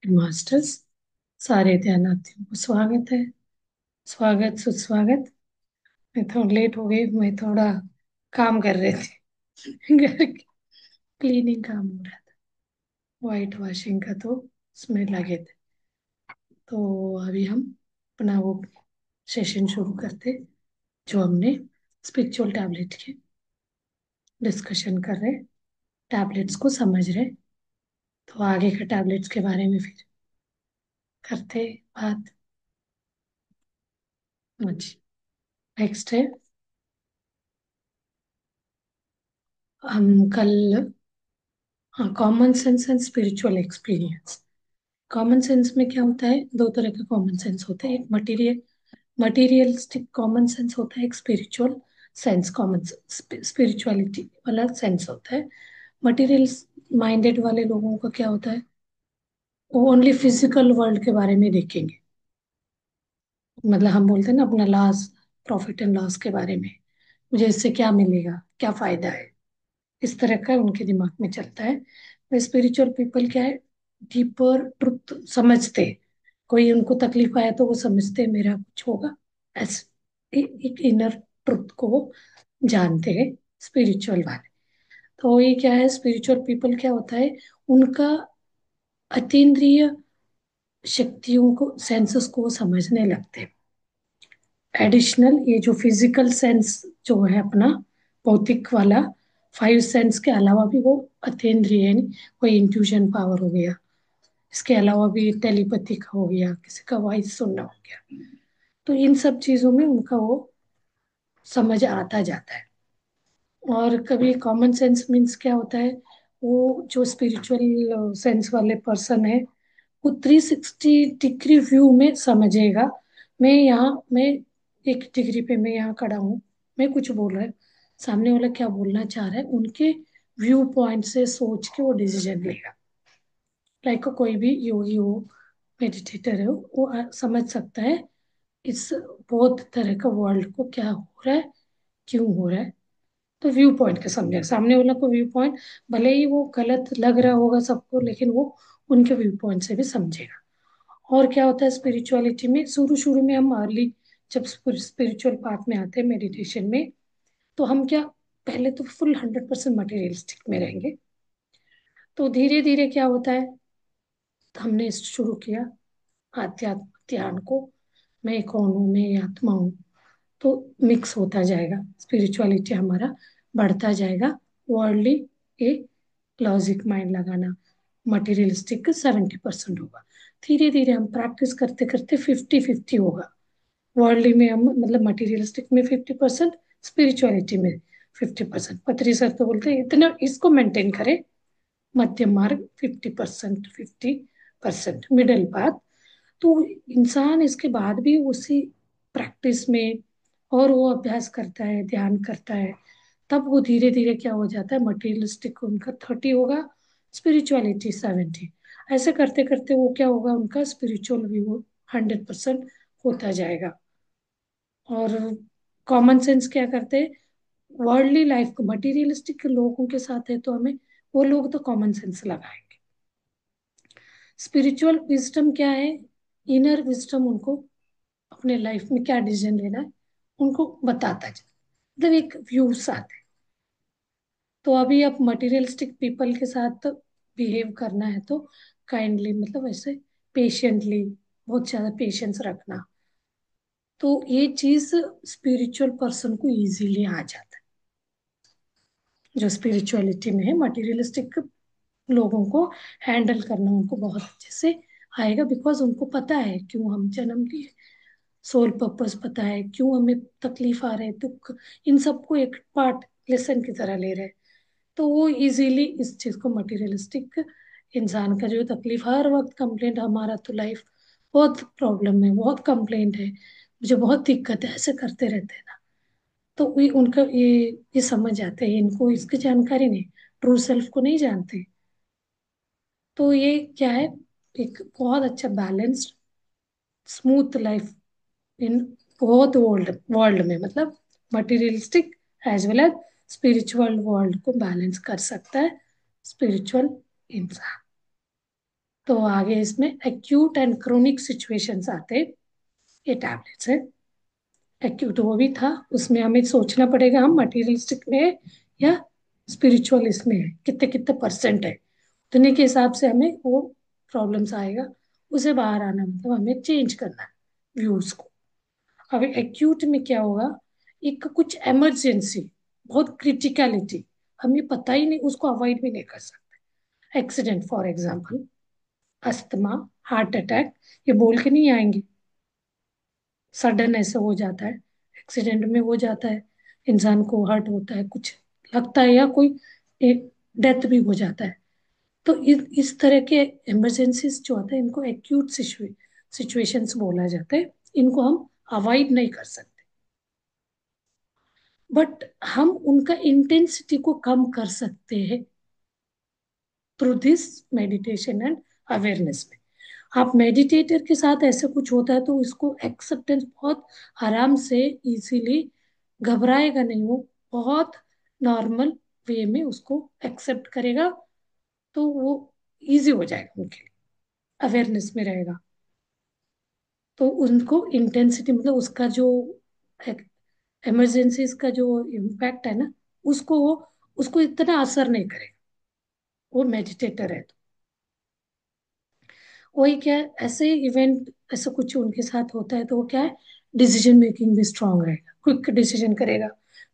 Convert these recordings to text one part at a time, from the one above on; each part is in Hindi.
मास्टर्स, सारे ध्यानार्थियों को स्वागत है। स्वागत सुस्वागत। मैं थोड़ा लेट हो गई, मैं थोड़ा काम कर रहे थे। घर की क्लीनिंग काम हो रहा था, वाइट वॉशिंग का, तो उसमें लगे थे। तो अभी हम अपना वो सेशन शुरू करते, जो हमने स्पिरिचुअल टैबलेट के डिस्कशन कर रहे, टैबलेट्स को समझ रहे। तो आगे के टैबलेट्स के बारे में फिर करते बात। अच्छा, नेक्स्ट है, हम कल, हाँ, common sense and spiritual experience. Common sense में क्या होता है? दो तरह का कॉमन सेंस होता है। एक मटीरियलिस्टिक कॉमन सेंस होता है, एक स्पिरिचुअल सेंस कॉमन स्पिरिचुअलिटी वाला सेंस होता है। मटीरियल माइंडेड वाले लोगों का क्या होता है? वो ओनली फिजिकल वर्ल्ड के बारे में देखेंगे। मतलब हम बोलते हैं ना अपना लॉस, प्रॉफिट एंड लॉस के बारे में, मुझे इससे क्या मिलेगा, क्या फायदा है, इस तरह का उनके दिमाग में चलता है। स्पिरिचुअल पीपल क्या है, डीपर ट्रुथ समझते हैं। कोई उनको तकलीफ आया तो वो समझते हैं मेरा कुछ होगा, ऐसे एक इनर ट्रुथ को वो जानते हैं, स्पिरिचुअल वाले। तो ये क्या है, स्पिरिचुअल पीपल क्या होता है, उनका अतीन्द्रिय शक्तियों को, सेंसेस को वो समझने लगते हैं। एडिशनल ये जो फिजिकल सेंस जो है अपना भौतिक वाला, फाइव सेंस के अलावा भी वो अतीन्द्रिय है। कोई इंट्यूशन पावर हो गया, इसके अलावा भी टेलीपैथी का हो गया, किसी का वॉइस सुनना हो गया, तो इन सब चीजों में उनका वो समझ आता जाता है। और कभी कॉमन सेंस मीन्स क्या होता है, वो जो स्पिरिचुअल सेंस वाले पर्सन है, वो 360 डिग्री व्यू में समझेगा। मैं 1 डिग्री पे मैं यहाँ खड़ा हूँ, मैं कुछ बोल रहा है, सामने वाला क्या बोलना चाह रहा है, उनके व्यू पॉइंट से सोच के वो डिसीजन लेगा। लाइक कोई भी योगी हो, मेडिटेटर है, वो समझ सकता है इस बहुत तरह का वर्ल्ड को, क्या हो रहा है, क्यों हो रहा है। तो व्यू पॉइंट का समझेगा, सामने वाला को व्यू पॉइंट भले ही वो गलत लग रहा होगा सबको, लेकिन वो उनके व्यू पॉइंट से भी समझेगा। और क्या होता है स्पिरिचुअलिटी में, शुरू शुरू में हम अर्ली जब स्पिरिचुअल पाथ में आते हैं मेडिटेशन में, तो हम क्या, पहले तो फुल 100% मटेरियलिस्टिक में रहेंगे। तो धीरे धीरे क्या होता है, हमने शुरू किया आध्यात्म ध्यान को, मैं कौन हूँ, मैं ये आत्मा हूँ, तो मिक्स होता जाएगा, स्पिरिचुअलिटी हमारा बढ़ता जाएगा। वर्ल्डली एक लॉजिक माइंड लगाना, मटेरियलिस्टिक 70% होगा। धीरे धीरे हम प्रैक्टिस करते करते 50-50 होगा। वर्ल्डली में हम, मतलब मटेरियलिस्टिक में 50%, स्पिरिचुअलिटी में 50%। पत्री सर तो बोलते हैं इतना इसको मेंटेन करें, मध्यम मार्ग 50%, 50% मिडल पाथ। तो इंसान इसके बाद भी उसी प्रैक्टिस में, और वो अभ्यास करता है, ध्यान करता है, तब वो धीरे धीरे क्या हो जाता है, मटेरियलिस्टिक उनका 30 होगा, स्पिरिचुअलिटी 70। ऐसे करते करते वो क्या होगा, उनका स्पिरिचुअल भी वो 100% होता जाएगा। और कॉमन सेंस क्या करते हैं, वर्ल्डली लाइफ को, मटेरियलिस्टिक लोगों के साथ है तो हमें, वो लोग तो कॉमन सेंस लगाएंगे। स्पिरिचुअल विजडम क्या है, इनर विजडम उनको अपने लाइफ में क्या डिसीजन लेना है उनको बताता जाए, मतलब एक व्यूज आते हैं। तो अभी आप मटेरियलिस्टिक पीपल के साथ बिहेव करना है तो काइंडली, मतलब ऐसे पेशेंटली, बहुत ज्यादा पेशेंस रखना, तो ये चीज स्पिरिचुअल पर्सन को इजीली आ जाता है। जो स्पिरिचुअलिटी में है, मटेरियलिस्टिक लोगों को हैंडल करना उनको बहुत अच्छे से आएगा, बिकॉज उनको पता है क्यों हम जन्म लिए, सोल पर्पस पता है, क्यों हमें तकलीफ आ रहे हैं, दुख, इन सबको एक पार्ट लेसन की तरह ले रहे हैं। तो वो इजीली इस चीज को, मटेरियलिस्टिक इंसान का जो तकलीफ हर वक्त कंप्लेंट, हमारा तो लाइफ बहुत प्रॉब्लम है, बहुत कंप्लेंट है, मुझे बहुत दिक्कत है, ऐसे करते रहते हैं ना, तो ये उनका ये समझ जाते हैं, इनको इसकी जानकारी नहीं, ट्रू सेल्फ को नहीं जानते। तो ये क्या है, एक बहुत अच्छा balanced smooth life in both world world में, मतलब materialistic as well as spiritual world को बैलेंस कर सकता है स्पिरिचुअल इंसान। तो आगे इसमें एक्यूट एंड क्रोनिक सिचुएशंस आते हैं, ये टैबलेट्स है। एक्यूट वो भी था, उसमें हमें सोचना पड़ेगा हम मटेरियलिस्टिक में है या स्पिरिचुअल इसमें है, कितने कितने परसेंट है, उतने के हिसाब से हमें वो प्रॉब्लम्स आएगा। उसे बाहर आना मतलब हमें चेंज करना है व्यूज को। अब एक्यूट में क्या होगा, एक कुछ इमरजेंसी, बहुत क्रिटिकलिटी, हमें पता ही नहीं, उसको अवॉइड भी नहीं कर सकते। Accident for example, asthma, heart attack, ये बोल के नहीं आएंगे, सडन ऐसे हो जाता है, एक्सीडेंट में हो जाता है, इंसान को हर्ट होता है, कुछ लगता है, या कोई एक डेथ भी हो जाता है। तो इस तरह के इमरजेंसीज जो होते हैं इनको एक्यूट सिचुएशंस बोला जाता है। इनको हम अवॉइड नहीं कर सकते, बट हम उनका इंटेंसिटी को कम कर सकते हैं through this meditation and awareness में। आप मेडिटेटर के साथ ऐसे कुछ होता है तो इसको एक्सेप्टेंस बहुत आराम से, इजीली, घबराएगा नहीं वो, बहुत नॉर्मल वे में उसको एक्सेप्ट करेगा। तो वो इजी हो जाएगा उनके लिए, अवेयरनेस में रहेगा। तो उनको इंटेंसिटी मतलब उसका जो इमरजेंसीज का जो इम्पैक्ट है ना, उसको वो, उसको इतना असर नहीं करेगा, वो मेडिटेटर है तो। वही क्या है, ऐसे इवेंट ऐसा कुछ उनके साथ होता है तो वो क्या है, डिसीजन मेकिंग भी स्ट्रांग रहेगा, क्विक डिसीजन करेगा,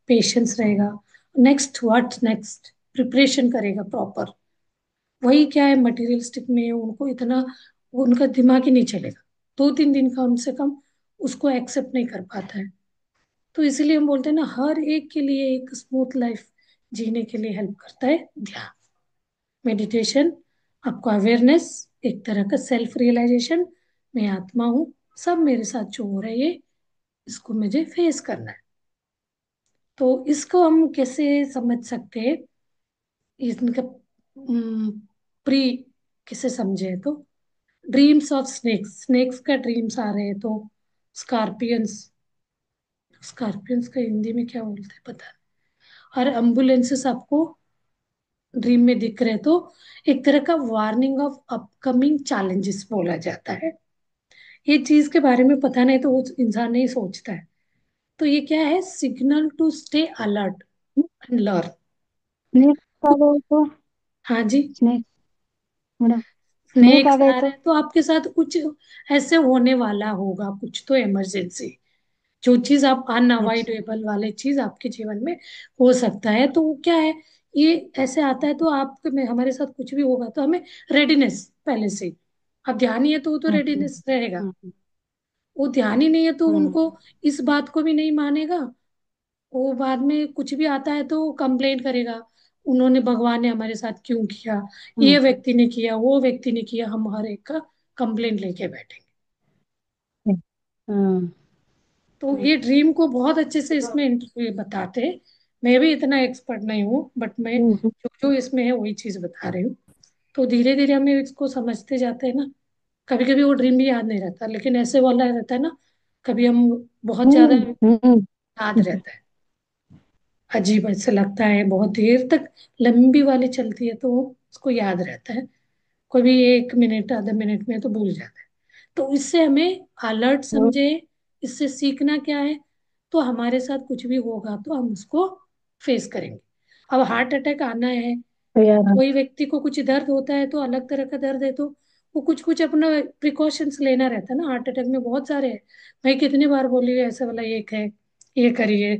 पेशेंस रहेगा, नेक्स्ट व्हाट नेक्स्ट प्रिपरेशन करेगा प्रॉपर। वही क्या है, मटेरियलिस्टिक में उनको इतना, वो उनका दिमाग ही नहीं चलेगा, 2-3 दिन कम से कम उसको एक्सेप्ट नहीं कर पाता है। तो इसीलिए हम बोलते हैं ना, हर एक के लिए एक स्मूथ लाइफ जीने के लिए हेल्प करता है ध्यान, मेडिटेशन। आपको अवेयरनेस, एक तरह का सेल्फ रियलाइजेशन, मैं आत्मा हूँ, सब मेरे साथ जो हो रहा है ये, इसको मुझे फेस करना है। तो इसको हम कैसे समझ सकते हैं, इनका प्री किसे समझे तो, ड्रीम्स ऑफ स्नेक्स, स्नेक्स का ड्रीम्स आ रहे हैं तो, स्कॉर्पियंस, स्कॉर्पियंस का हिंदी में क्या बोलते हैं पता नहीं, और एम्बुलेंसेस आपको ड्रीम में दिख रहे तो एक तरह का वार्निंग ऑफ अपकमिंग चैलेंजेस बोला जाता है। ये चीज के बारे में पता नहीं तो वो इंसान नहीं सोचता है। तो ये क्या है, signal to stay alert and learn. Snake आ गए तो, हाँ जी, स्नेक, बड़ा स्नेक आ स्नेक्स गए आ रहे तो। हैं तो आपके साथ कुछ ऐसे होने वाला होगा, कुछ तो इमरजेंसी, जो चीज आप अच्छा। अनअवॉइडेबल वाले चीज आपके जीवन में हो सकता है। तो वो क्या है, ये ऐसे आता है तो आप में हमारे साथ कुछ भी होगा तो हमें रेडीनेस पहले से ही। अब ध्यान ही है तो वो तो हम्म हम्म रेडीनेस रहेगा, हम्म वो ध्यान ही नहीं है तो उनको हम्म इस बात को भी नहीं मानेगा। वो बाद में कुछ भी आता है तो कंप्लेन करेगा, उन्होंने, भगवान ने हमारे साथ क्यों किया, ये हम्म व्यक्ति ने किया, वो व्यक्ति ने किया, हम हर एक का कंप्लेंट लेके बैठेंगे। हम्म तो ये ड्रीम को बहुत अच्छे से इसमें ये बताते हैं। मैं भी इतना एक्सपर्ट नहीं हूँ, बट मैं हम्म जो जो इसमें है वही चीज बता रही हूँ। तो धीरे धीरे हमें इसको समझते जाते हैं ना। कभी कभी वो ड्रीम भी याद नहीं रहता, लेकिन ऐसे वाला रहता है ना, कभी हम बहुत ज्यादा हम्म हम्म याद रहता है, अजीब ऐसा लगता है, बहुत देर तक लंबी वाली चलती है तो उसको याद रहता है, कोई भी 1 मिनट आधा मिनट में तो भूल जाता है। तो इससे हमें अलर्ट हम्म, समझे, इससे सीखना क्या है, तो हमारे साथ कुछ भी होगा तो हम उसको फेस करेंगे। अब हार्ट अटैक आना है, तो यार। कोई व्यक्ति को कुछ दर्द होता है तो अलग तरह का दर्द है तो वो कुछ कुछ अपना प्रिकॉशंस लेना रहता है ना। हार्ट अटैक में बहुत सारे हैं, भाई कितनी बार बोलिए ऐसा वाला एक है, ये करिए।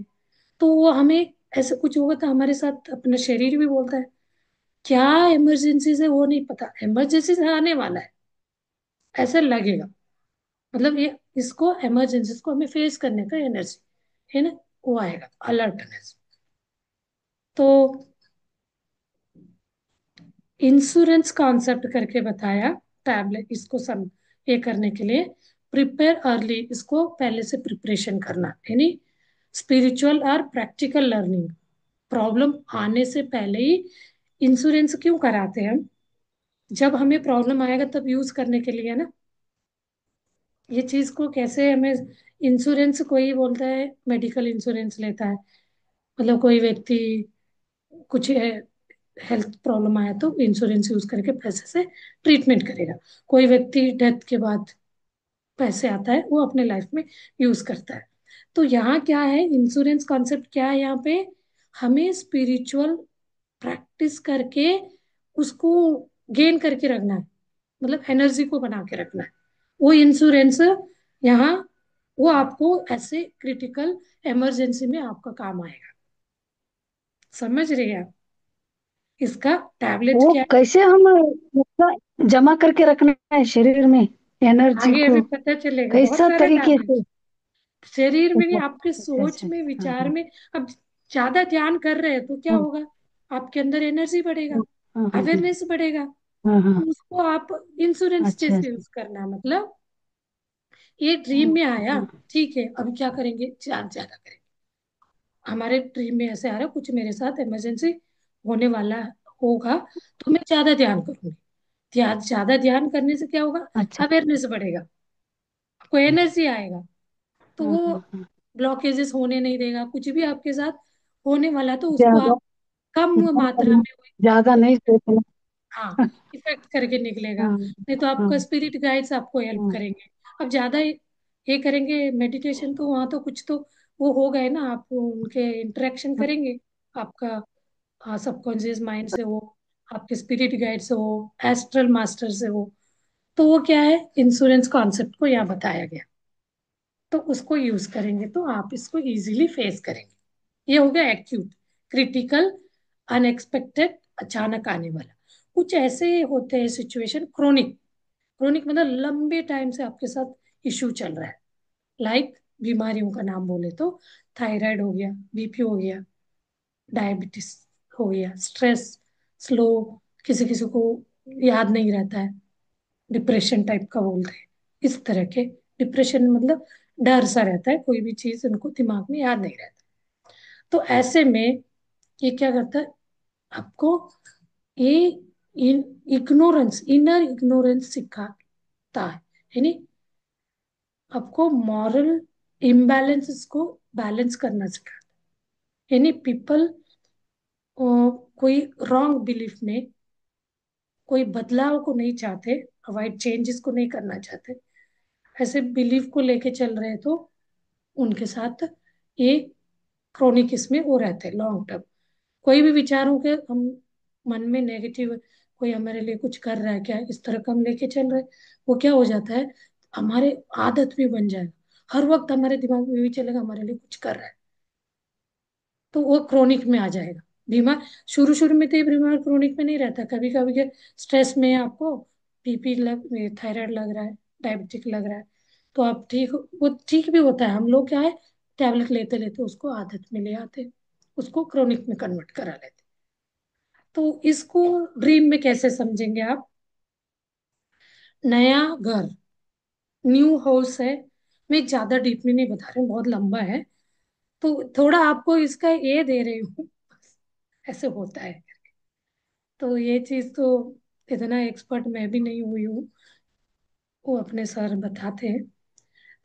तो वो हमें ऐसा कुछ होगा तो हमारे साथ अपना शरीर भी बोलता है, क्या इमरजेंसी से वो नहीं पता, इमरजेंसी से आने वाला है ऐसा लगेगा। मतलब ये, इसको इमरजेंसी को हमें फेस करने का एनर्जी है ना, वो आएगा अलर्टनेस। तो इंश्योरेंस कॉन्सेप्ट करके बताया टैबलेट, इसको सम ये करने के लिए, प्रिपेयर अर्ली, इसको पहले से प्रिपरेशन करना, यानी स्पिरिचुअल और प्रैक्टिकल लर्निंग, प्रॉब्लम आने से पहले ही इंश्योरेंस क्यों कराते हैं हम, जब हमें प्रॉब्लम आएगा तब यूज करने के लिए ना। ये चीज को कैसे हमें, इंश्योरेंस कोई बोलता है मेडिकल इंश्योरेंस लेता है, मतलब कोई व्यक्ति कुछ है, हेल्थ प्रॉब्लम आया तो इंश्योरेंस यूज करके पैसे से ट्रीटमेंट करेगा। कोई व्यक्ति डेथ के बाद पैसे आता है वो अपने लाइफ में यूज करता है। तो यहाँ क्या है, इंश्योरेंस कॉन्सेप्ट क्या है यहाँ पे, हमें स्पिरिचुअल प्रैक्टिस करके उसको गेन करके रखना है, मतलब एनर्जी को बना के रखना है। वो इंश्योरेंस यहाँ, वो आपको ऐसे क्रिटिकल इमरजेंसी में आपका काम आएगा। समझ रही है आप? इसका टैबलेट वो क्या है, कैसे हम उसका जमा करके रखना है शरीर में, एनर्जी आगे अभी को, पता चलेगा, बहुत कैसा सारे तरीके टैबलेट से? शरीर में नहीं, अच्छा आपके अच्छा सोच अच्छा। में, हाँ विचार हाँ में। अब ज्यादा ध्यान कर रहे हैं तो क्या हाँ होगा, आपके अंदर एनर्जी बढ़ेगा, हाँ हाँ हाँ हाँ अवेयरनेस बढ़ेगा। हाँ हाँ, तो उसको आप इंश्योरेंस अच्छा जैसे अच्छा। यूज करना, मतलब ये ड्रीम हाँ में आया, हाँ ठीक है, अभी क्या करेंगे, ध्यान ज्यादा करेंगे। हमारे ड्रीम में ऐसे आ रहा है, कुछ मेरे साथ इमरजेंसी होने वाला होगा, तो मैं ज्यादा ध्यान करूंगी। ज्यादा ध्यान करने से क्या होगा, अच्छा। अवेयरनेस बढ़ेगा, आपको एनर्जी आएगा। तो हाँ वो हाँ हाँ। ब्लॉकेजेस होने नहीं देगा, कुछ भी आपके साथ होने वाला तो उसको ज्यादा आप कम मात्रा ज्यादा में, ज्यादा नहीं सोचना। हाँ, इफेक्ट करके निकलेगा। हाँ नहीं तो हाँ आपका स्पिरिट गाइड्स आपको हेल्प हाँ। करेंगे। अब ज्यादा ये करेंगे मेडिटेशन, तो वहां तो कुछ तो वो हो गए ना, आप उनके इंटरेक्शन करेंगे, आपका सबकॉन्शियस माइंड से हो, आपके स्पिरिट गाइड से हो, एस्ट्रल मास्टर से हो। तो वो क्या है, इंश्योरेंस कॉन्सेप्ट को यहाँ बताया गया, तो उसको यूज करेंगे तो आप इसको इजीली फेस करेंगे। ये हो गया एक्यूट, क्रिटिकल, अनएक्सपेक्टेड, अचानक आने वाला। कुछ ऐसे होते हैं सिचुएशन, क्रोनिक। क्रोनिक मतलब लंबे टाइम से आपके साथ इश्यू चल रहा है, लाइक बीमारियों का नाम बोले तो थायराइड हो गया, बीपी हो गया, डायबिटीज हो गया, स्ट्रेस, स्लो, किसी किसी को याद नहीं रहता है, डिप्रेशन टाइप का बोलते हैं, इस तरह के। डिप्रेशन मतलब डर सा रहता है, कोई भी चीज उनको दिमाग में याद नहीं रहता। तो ऐसे में ये क्या करता है, आपको ये इग्नोरेंस, इनर इग्नोरेंस सिखाता है, यानी आपको मॉरल इम्बैलेंसेस को बैलेंस करना सिखाता है। यानी पीपल कोई रॉन्ग बिलीफ में, कोई बदलाव को नहीं चाहते, अवॉइड चेंजेस को नहीं करना चाहते, ऐसे बिलीफ को लेके चल रहे हैं, तो उनके साथ ये क्रोनिक इसमें वो रहते हैं लॉन्ग टर्म। कोई भी विचारों के हम मन में नेगेटिव, कोई हमारे लिए कुछ कर रहा है क्या, इस तरह का हम लेके चल रहे हैं, वो क्या हो जाता है, हमारे आदत भी बन जाएगा, हर वक्त हमारे दिमाग में भी चलेगा हमारे लिए कुछ कर रहा है, तो वो क्रोनिक में आ जाएगा। बीमार शुरू शुरू में तो ये बीमार क्रोनिक में नहीं रहता, कभी कभी के स्ट्रेस में आपको बीपी लग, थायराइड लग रहा है, डायबिटिक लग रहा है, तो आप ठीक, वो ठीक भी होता है, हम लोग क्या है, टैबलेट लेते लेते उसको आदत में ले आते, उसको क्रोनिक में कन्वर्ट करा लेते। तो इसको ड्रीम में कैसे समझेंगे आप, नया घर, न्यू हाउस है, मैं ज्यादा डीपली नहीं बता रही हूँ, बहुत लंबा है, तो थोड़ा आपको इसका ये दे रही हूँ, ऐसे होता है। तो ये चीज तो इतना एक्सपर्ट मैं भी नहीं हुई हूँ, वो अपने सर बताते हैं।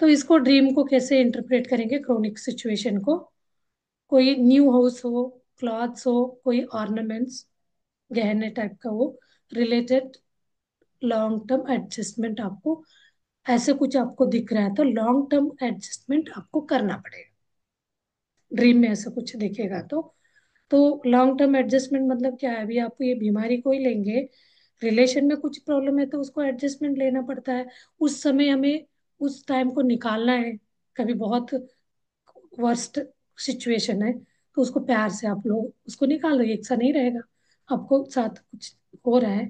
तो इसको ड्रीम को कैसे इंटरप्रेट करेंगे, क्रोनिक सिचुएशन को, कोई न्यू हाउस हो, क्लॉथ्स हो, कोई ऑर्नामेंट्स, गहने टाइप का हो, रिलेटेड लॉन्ग टर्म एडजस्टमेंट आपको, ऐसे कुछ आपको दिख रहा है तो लॉन्ग टर्म एडजस्टमेंट आपको करना पड़ेगा। ड्रीम में ऐसा कुछ दिखेगा तो लॉन्ग टर्म एडजस्टमेंट मतलब क्या है, अभी आप ये बीमारी को ही लेंगे, रिलेशन में कुछ प्रॉब्लम है तो उसको एडजस्टमेंट लेना पड़ता है, उस समय हमें उस टाइम को निकालना है। कभी बहुत वर्स्ट सिचुएशन है तो उसको प्यार से आप लोग उसको निकाल रहे, एक सा नहीं रहेगा, आपको साथ कुछ हो रहा है,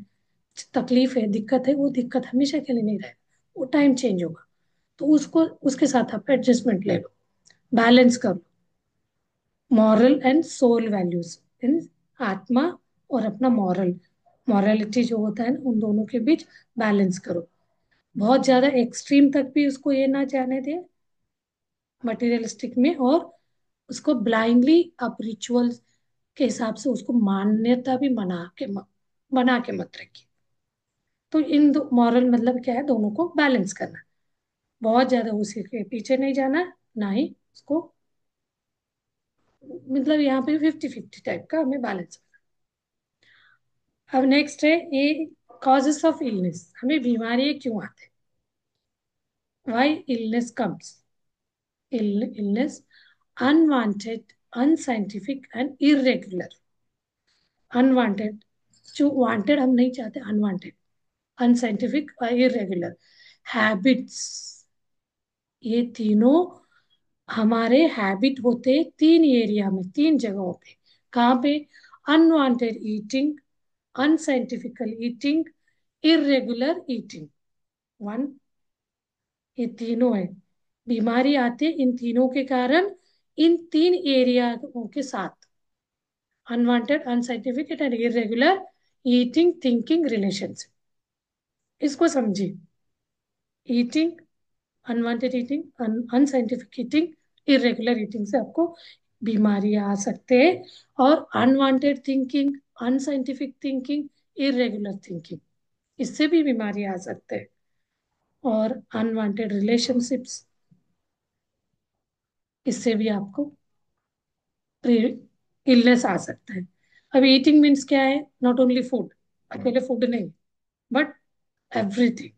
तकलीफ है, दिक्कत है, वो दिक्कत हमेशा के लिए नहीं रहेगा, वो टाइम चेंज होगा, तो उसको उसके साथ आप एडजस्टमेंट ले लो, बैलेंस करो, moral and soul values in, आत्मा और अपना मॉरल, मॉरलिटी जो होता है ना, उन दोनों के बीच बैलेंस करो। बहुत ज्यादा एक्सट्रीम तक भी उसको ये ना जाने दे मटेरियलिस्टिक में, और उसको ब्लाइंडली आप रिचुअल के हिसाब से उसको मान्यता भी बना के मत रखिए। तो इन दो मॉरल मतलब क्या है, दोनों को बैलेंस करना, बहुत ज्यादा उसी के पीछे नहीं जाना, ना ही उसको, मतलब यहाँ पे 50-50 टाइप का हमें बैलेंस। अब नेक्स्ट है ये, कॉजेस ऑफ इलनेस, हमें बीमारी क्यों आते हैं, why illness comes, illness unwanted, unscientific and irregular. Unwanted, जो वांटेड हम नहीं चाहते, अनवांटेड, अनसाइंटिफिक और इरेगुलर हैबिट्स, ये तीनों हमारे हैबिट होते हैं तीन एरिया में, तीन जगहों पे। कहाँ पे, unwanted eating, unscientifical eating, irregular eating. One, ये तीनों है, बीमारी आती है इन तीनों के कारण, इन तीन एरियाओं के साथ, unwanted, unscientific and irregular eating, thinking, relationship. इसको समझिए, eating, unwanted eating, unscientific eating, irregular eating से आपको बीमारी आ सकते हैं। और unwanted thinking, unscientific thinking, irregular thinking, इससे भी बीमारी आ सकते हैं। और अनवांटेड रिलेशनशिप्स, इससे भी आपको इलनेस आ सकता है। अब ईटिंग मीन्स क्या है, नॉट ओनली फूड, अकेले फूड नहीं, but everything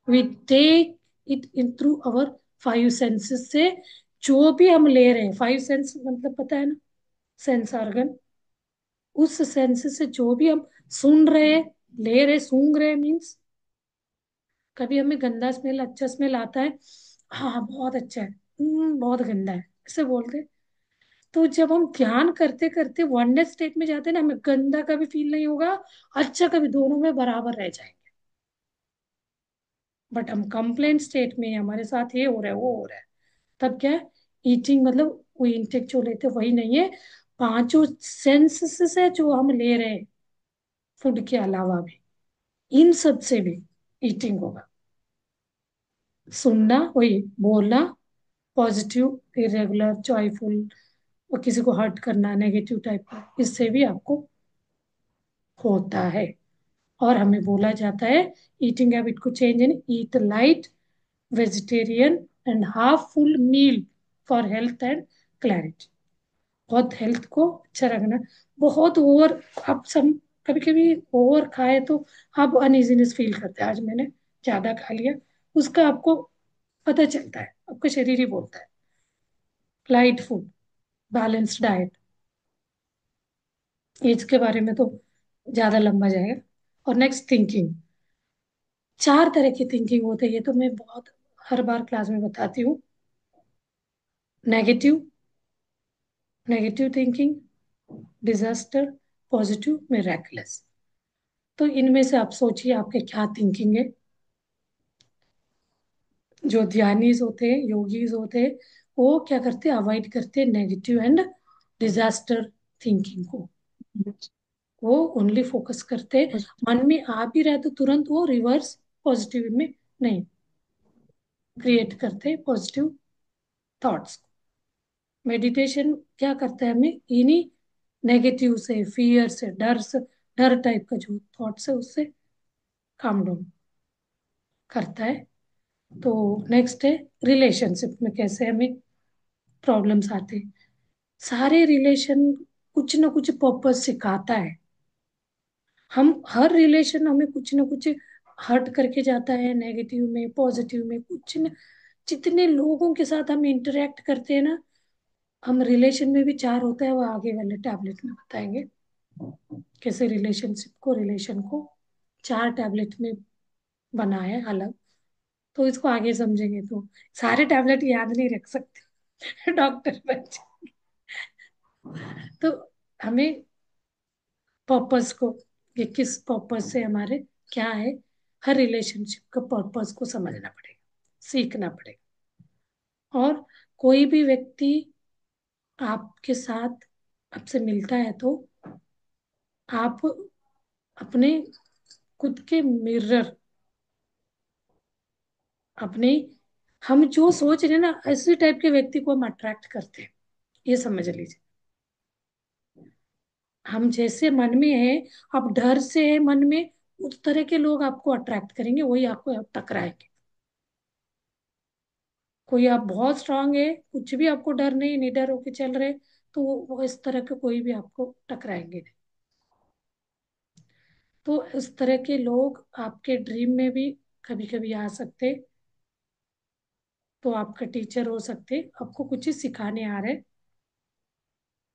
we take it in through our five senses से, जो भी हम ले रहे हैं, फाइव सेंस मतलब पता है ना, सेंस ऑर्गन, उस सेंस से जो भी हम सुन रहे हैं, ले रहे, सूंघ रहे मीन्स, कभी हमें गंदा स्मेल, अच्छा स्मेल आता है, हाँ बहुत अच्छा है, बहुत गंदा है, ऐसे बोलते हैं। तो जब हम ध्यान करते करते वननेस स्टेट में जाते हैं ना, हमें गंदा कभी फील नहीं होगा, अच्छा कभी, दोनों में बराबर रह जाएंगे। बट हम कंप्लेंट स्टेट में, हमारे साथ ये हो रहा है, वो हो रहा है, तब क्या है, ईटिंग मतलब वो इंटेक जो लेते हैं, वही नहीं है, पांचों सेंस से जो हम ले रहे हैं, फूड के अलावा भी, इन सब से भी ईटिंग होगा। सुनना, वही बोलना, पॉजिटिव, इरेगुलर, जॉयफुल, और किसी को हर्ट करना, नेगेटिव टाइप का, इससे भी आपको होता है। और हमें बोला जाता है ईटिंग हैबिट को change in, eat light, vegetarian and half full meal for health and clarity. बहुत हेल्थ को अच्छा रखना, बहुत ओवर, आप सब कभी कभी ओवर खाए तो आप अनइजीनेस फील करते हैं, आज मैंने ज्यादा खा लिया, उसका आपको पता चलता है, आपका शरीर ही बोलता है। Light food, balanced diet, age के बारे में तो ज्यादा लंबा जाएगा। और नेक्स्ट, थिंकिंग, चार तरह की थिंकिंग होते हैं, ये तो मैं बहुत हर बार क्लास में बताती हूँ। Negative, negative thinking, disaster, positive, miraculous. तो इनमें से आप सोचिए आपके क्या थिंकिंग है। जो ध्यानीज होते हैं, योगीज होते हैं, वो क्या करते हैं, अवॉइड करते हैं नेगेटिव एंड डिजास्टर थिंकिंग को, वो ओनली फोकस करते हैं, मन में आ भी रहा है तो तुरंत वो रिवर्स पॉजिटिव में नहीं, क्रिएट करते हैं पॉजिटिव थॉट्स। मेडिटेशन क्या करता है, हमें इन्हीं नेगेटिव से, फियर से, डर टाइप का जो थॉट्स है उससे काम डाउन करता है। तो नेक्स्ट है, रिलेशनशिप में कैसे हमें प्रॉब्लम्स आते हैं। सारे रिलेशन कुछ ना कुछ पर्पस सिखाता है, हम हर रिलेशन हमें कुछ ना कुछ हर्ट करके जाता है, नेगेटिव में, पॉजिटिव में, कुछ न, जितने लोगों के साथ हम इंटरेक्ट करते हैं ना, हम रिलेशन में भी चार होता है, वो आगे वाले टैबलेट में बताएंगे, कैसे रिलेशनशिप को, रिलेशन को चार टैबलेट में बना है अलग। तो इसको आगे समझेंगे तो सारे टैबलेट याद नहीं रख सकते डॉक्टर बच्चे। तो हमें पर्पस को, ये किस पर्पस से हमारे क्या है, हर रिलेशनशिप का पर्पस को समझना पड़ेगा, सीखना पड़ेगा। और कोई भी व्यक्ति आपके साथ, आपसे मिलता है तो आप अपने खुद के मिरर, अपने, हम जो सोच रहे हैं ना, ऐसे टाइप के व्यक्ति को हम अट्रैक्ट करते हैं, ये समझ लीजिए। हम जैसे मन में है, आप डर से है मन में, उस तरह के लोग आपको अट्रैक्ट करेंगे, वही आपको टकराएंगे। कोई आप बहुत स्ट्रांग है, कुछ भी आपको डर नहीं, निडर होके चल रहे, तो वो इस तरह के कोई भी आपको टकराएंगे नहीं। तो इस तरह के लोग आपके ड्रीम में भी कभी कभी आ सकते। तो आपका टीचर हो सकते, आपको कुछ चीज सिखाने आ रहे।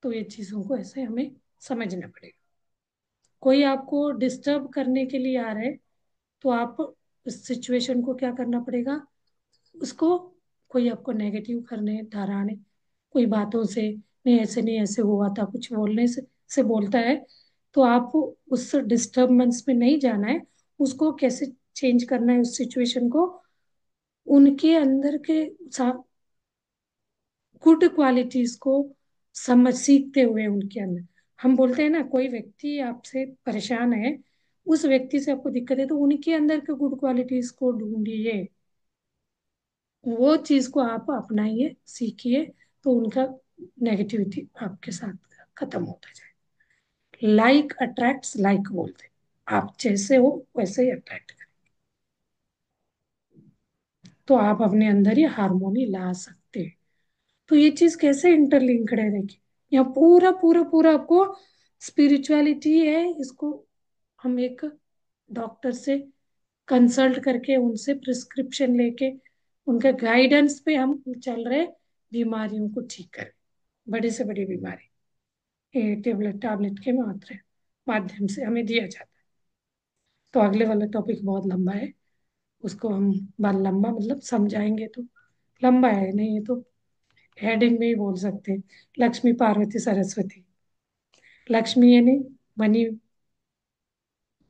तो ये चीजों को ऐसे हमें समझना पड़ेगा। कोई आपको डिस्टर्ब करने के लिए आ रहा है, तो आप इस सिचुएशन को क्या करना पड़ेगा, उसको, कोई आपको नेगेटिव करने डराने, कोई बातों से, नहीं ऐसे नहीं ऐसे हुआ था, कुछ बोलने से बोलता है, तो आप उस डिस्टर्बेंस में नहीं जाना है। उसको कैसे चेंज करना है उस सिचुएशन को, उनके अंदर के गुड क्वालिटीज को समझ सीखते हुए उनके अंदर। हम बोलते हैं ना, कोई व्यक्ति आपसे परेशान है, उस व्यक्ति से आपको दिक्कत है, तो उनके अंदर के गुड क्वालिटीज को ढूंढिए, वो चीज को आप अपनाइए, सीखिए, तो उनका नेगेटिविटी आपके साथ खत्म होता जाए। लाइक अट्रैक्ट्स लाइक बोलते हैं। आप जैसे हो वैसे ही अट्रैक्ट करें। तो आप अपने अंदर ही हार्मोनी ला सकते हैं। तो ये चीज कैसे इंटरलिंक्ड है, देखिए, यहाँ पूरा पूरा पूरा आपको स्पिरिचुअलिटी है। इसको हम एक डॉक्टर से कंसल्ट करके, उनसे प्रिस्क्रिप्शन लेके, उनके गाइडेंस पे हम चल रहे, बीमारियों को ठीक करें। बड़ी से बड़ी बीमारी ये टेबलेट टैबलेट के माध्यम से हमें दिया जाता है। तो अगले वाला टॉपिक बहुत लंबा है, उसको हम बाल लंबा मतलब समझाएंगे तो, लंबा है नहीं, ये तो हेडिंग में ही बोल सकते हैं। लक्ष्मी पार्वती सरस्वती। लक्ष्मी यानी मनी,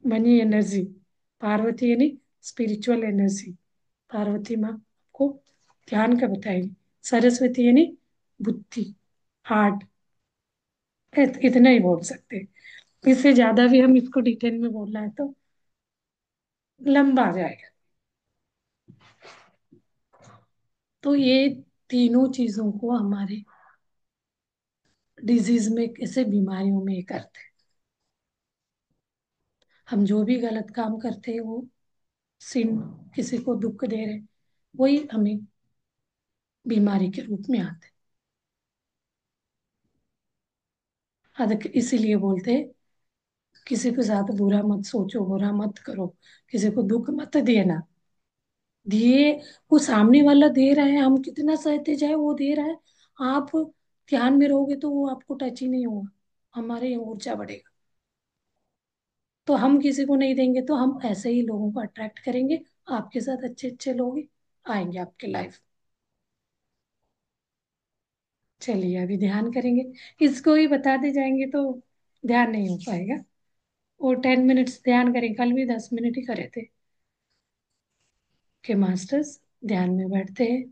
मनी एनर्जी। पार्वती यानी स्पिरिचुअल एनर्जी। पार्वती माँ को ध्यान का बताएगी। सरस्वती यानी बुद्धि, हार्ट। इतना ही बोल सकते हैं। इससे ज्यादा भी हम इसको डिटेल में बोलना है तो लंबा आ जाएगा। तो ये तीनों चीजों को हमारे डिजीज में, कैसे बीमारियों में ये करते हैं। हम जो भी गलत काम करते हैं वो सिन, किसी को दुख दे रहे, वही हमें बीमारी के रूप में आते हैं। इसीलिए बोलते हैं, किसी के साथ बुरा मत सोचो, बुरा मत करो, किसी को दुख मत देना। दिए, वो सामने वाला दे रहा है, हम कितना सहते जाए, वो दे रहा है, आप ध्यान में रहोगे तो वो आपको टच ही नहीं होगा, हमारे यहाँ ऊर्जा बढ़ेगा। तो हम किसी को नहीं देंगे तो हम ऐसे ही लोगों को अट्रैक्ट करेंगे। आपके साथ अच्छे अच्छे लोग ही आएंगे आपके लाइफ। चलिए अभी ध्यान करेंगे। इसको ही बताते जाएंगे तो ध्यान नहीं हो पाएगा। वो 10 मिनट्स ध्यान करें, कल भी 10 मिनट ही करे थे कि मास्टर्स ध्यान में बैठते हैं।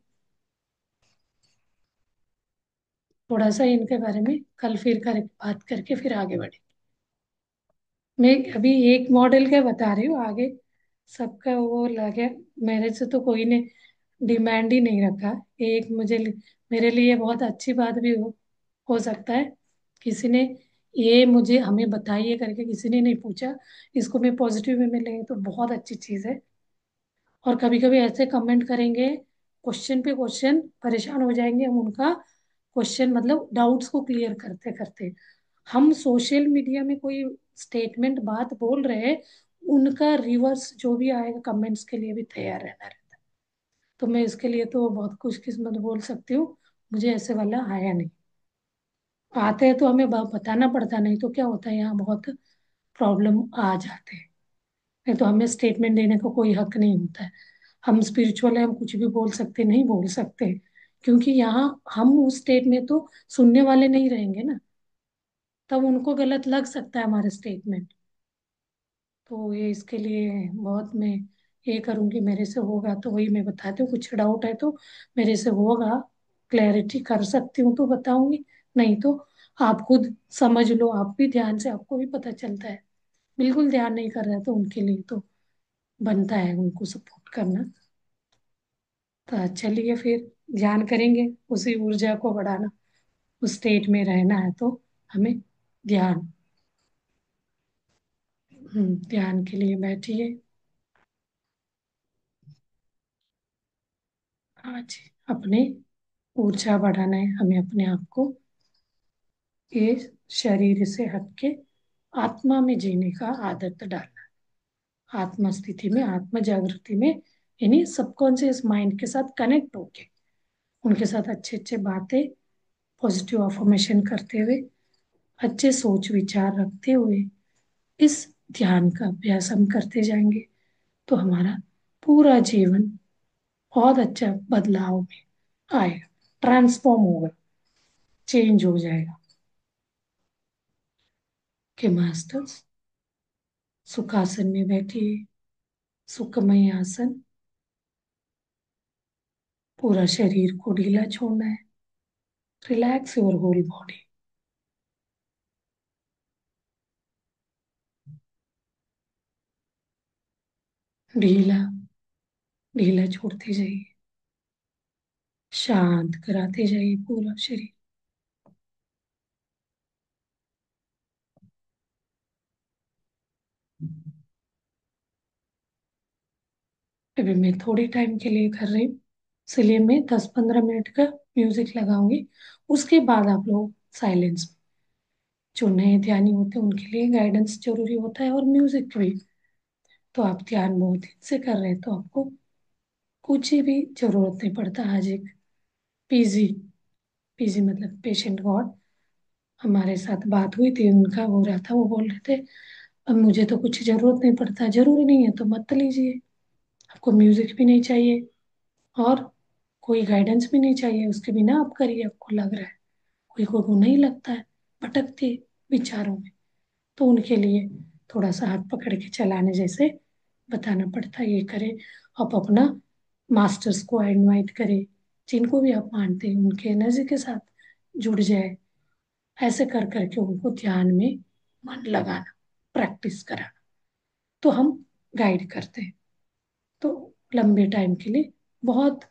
थोड़ा सा इनके बारे में कल फिर बात करके फिर आगे बढ़े। मैं अभी एक मॉडल का बता रही हूँ, आगे सबका वो लगे। मेरे से तो कोई ने डिमांड ही नहीं रखा। एक मेरे लिए बहुत अच्छी बात भी हो सकता है। किसी ने ये मुझे हमें बताइए करके किसी ने नहीं पूछा, इसको मैं पॉजिटिव वे में ले तो बहुत अच्छी चीज़ है। और कभी कभी ऐसे कमेंट करेंगे, क्वेश्चन पे क्वेश्चन, परेशान हो जाएंगे हम उनका क्वेश्चन मतलब डाउट्स को क्लियर करते करते। हम सोशल मीडिया में कोई स्टेटमेंट बात बोल रहे हैं, उनका रिवर्स जो भी आएगा कमेंट्स के लिए भी तैयार रहना रहता है। तो मैं इसके लिए तो बहुत खुशकिस्मत बोल सकती हूँ, मुझे ऐसे वाला आया नहीं। आते हैं तो हमें बताना पड़ता, नहीं तो क्या होता है यहाँ बहुत प्रॉब्लम आ जाते हैं। नहीं तो हमें स्टेटमेंट देने को कोई हक नहीं होता है। हम स्पिरिचुअल है, हम कुछ भी बोल सकते नहीं बोल सकते, क्योंकि यहाँ हम उस स्टेट में तो सुनने वाले नहीं रहेंगे ना, तब उनको गलत लग सकता है हमारे स्टेटमेंट। तो ये इसके लिए बहुत मैं ये करूंगी, मेरे से होगा तो वही मैं बताती हूँ। कुछ डाउट है तो मेरे से होगा, क्लैरिटी कर सकती हूँ तो बताऊंगी, नहीं तो आप खुद समझ लो, आप भी ध्यान से, आपको भी पता चलता है। बिल्कुल ध्यान नहीं कर रहा है तो उनके लिए तो बनता है उनको सपोर्ट करना। तो चलिए फिर ध्यान करेंगे, उसी ऊर्जा को बढ़ाना, उस स्टेट में रहना है तो हमें ध्यान, ध्यान के लिए बैठिए आज। अपने ऊर्जा बढ़ाना है हमें, अपने आप को ये शरीर से हटके आत्मा में जीने का आदत डालना। आत्म स्थिति में, आत्म जागृति में, यानी सबकॉन्शियस माइंड के साथ कनेक्ट होके उनके साथ अच्छे अच्छे बातें, पॉजिटिव अफर्मेशन करते हुए, अच्छे सोच विचार रखते हुए इस ध्यान का अभ्यास हम करते जाएंगे, तो हमारा पूरा जीवन बहुत अच्छा बदलाव में आएगा, ट्रांसफॉर्म होगा, चेंज हो जाएगा। कि मास्टर्स सुखासन में बैठिए, सुखमय आसन, पूरा शरीर को ढीला छोड़ना है, रिलैक्स योर होल बॉडी। ढीला ढीला छोड़ते जाइए, शांत कराते जाइए पूरा शरीर। अभी मैं थोड़ी टाइम के लिए कर रही हूँ, इसलिए मैं 10-15 मिनट का म्यूजिक लगाऊंगी। उसके बाद आप लोग साइलेंस में, जो नए ध्यानी होते हैं उनके लिए गाइडेंस जरूरी होता है और म्यूजिक भी। तो आप ध्यान बहुत दिन से कर रहे हैं तो आपको कुछ भी जरूरत नहीं पड़ता। आज एक पीजी, पीजी मतलब पेशेंट गॉड, हमारे साथ बात हुई थी, उनका हो रहा था, वो बोल रहे थे अब मुझे तो कुछ जरूरत नहीं पड़ता, जरूरी नहीं है तो मत लीजिए, आपको म्यूजिक भी नहीं चाहिए और कोई गाइडेंस भी नहीं चाहिए, उसके बिना आप करिए, आपको लग रहा है। कोई को नहीं लगता है, भटकते विचारों में, तो उनके लिए थोड़ा सा हाथ पकड़ के चलाने जैसे बताना पड़ता है, ये करें। आप अपना मास्टर्स को इनवाइट करें, जिनको भी आप मानते हैं उनके एनर्जी के साथ जुड़ जाए। ऐसे कर करके उनको ध्यान में मन लगाना, प्रैक्टिस कराना, तो हम गाइड करते हैं। तो लंबे टाइम के लिए बहुत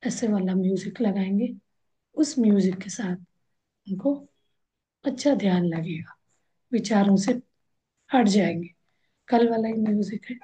ऐसे वाला म्यूजिक लगाएंगे, उस म्यूजिक के साथ उनको अच्छा ध्यान लगेगा, विचारों से हट जाएंगे। कल वाला ही म्यूजिक है।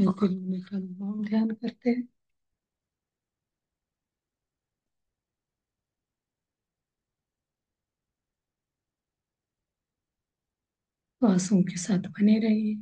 में का अनुलोम ध्यान करते हैं। श्वासों के साथ बने रहिए।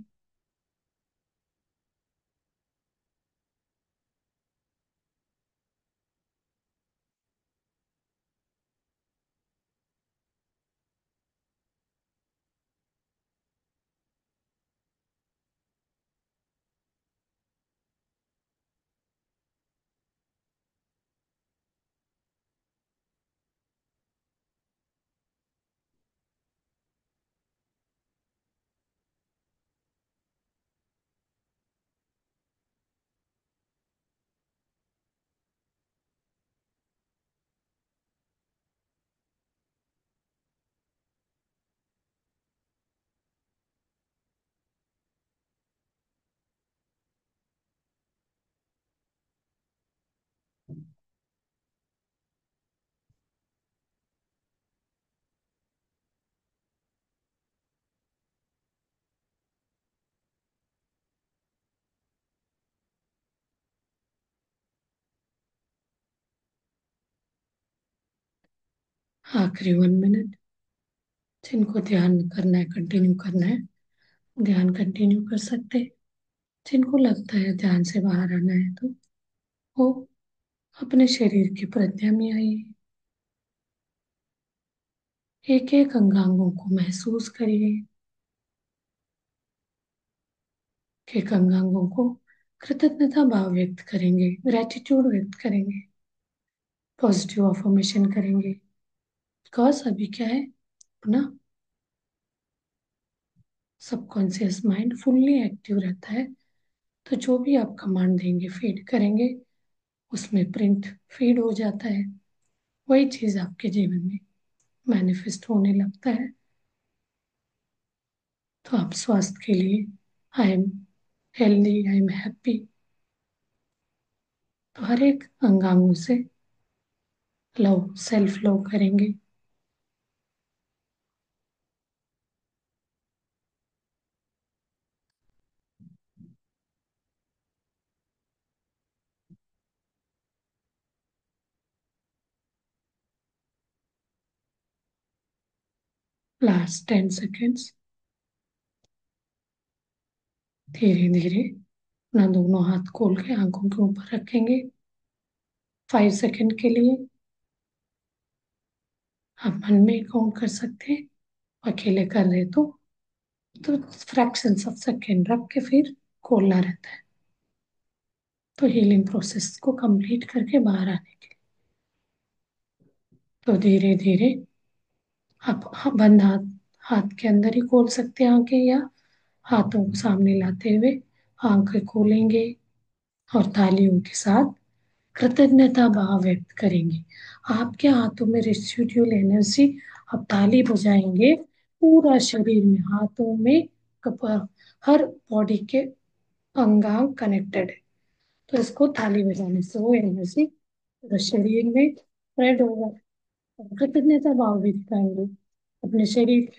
आखिरी 1 मिनट। जिनको ध्यान करना है, कंटिन्यू करना है, ध्यान कंटिन्यू कर सकते हैं। जिनको लगता है ध्यान से बाहर आना है, तो वो अपने शरीर की प्रज्ञा में आइए। एक एक अंगांगों को महसूस करिए। एक अंगांगों को कृतज्ञता भाव व्यक्त करेंगे, ग्रेटिट्यूड व्यक्त करेंगे, पॉजिटिव अफर्मेशन करेंगे। बिकॉज अभी क्या है, अपना सबकॉन्शियस माइंड फुल्ली एक्टिव रहता है। तो जो भी आप कमांड देंगे, फीड करेंगे, उसमें प्रिंट फीड हो जाता है। वही चीज आपके जीवन में मैनिफेस्ट होने लगता है। तो आप स्वास्थ्य के लिए I am healthy, I am happy, तो हर एक अंगांगों से लव, सेल्फ लव करेंगे। Last 10 seconds. धीरे धीरे अपना दोनों हाथ खोल के आंखों के ऊपर रखेंगे 5 सेकेंड के लिए। आप मन में काउंट कर सकते हैं, अकेले कर रहे तो फ्रैक्शन ऑफ सेकेंड रख के फिर खोलना रहता है। तो हीलिंग प्रोसेस को कंप्लीट करके बाहर आने के लिए तो धीरे धीरे आप बंद हाथ, हाथ के अंदर ही खोल सकते हैं आंखें, या हाथों को सामने लाते हुए आंखें खोलेंगे और तालियों के साथ कृतज्ञता भाव व्यक्त करेंगे। आपके हाथों में रेसिड्यूल एनर्जी, आप ताली बजाएंगे, पूरा शरीर में, हाथों में, हर बॉडी के अंगांग कनेक्टेड है। तो इसको ताली बजाने से वो एनर्जी पूरा शरीर में स्प्रेड होगा। और कृतज्ञता भाव भी दिखाएंगे अपने शरीर के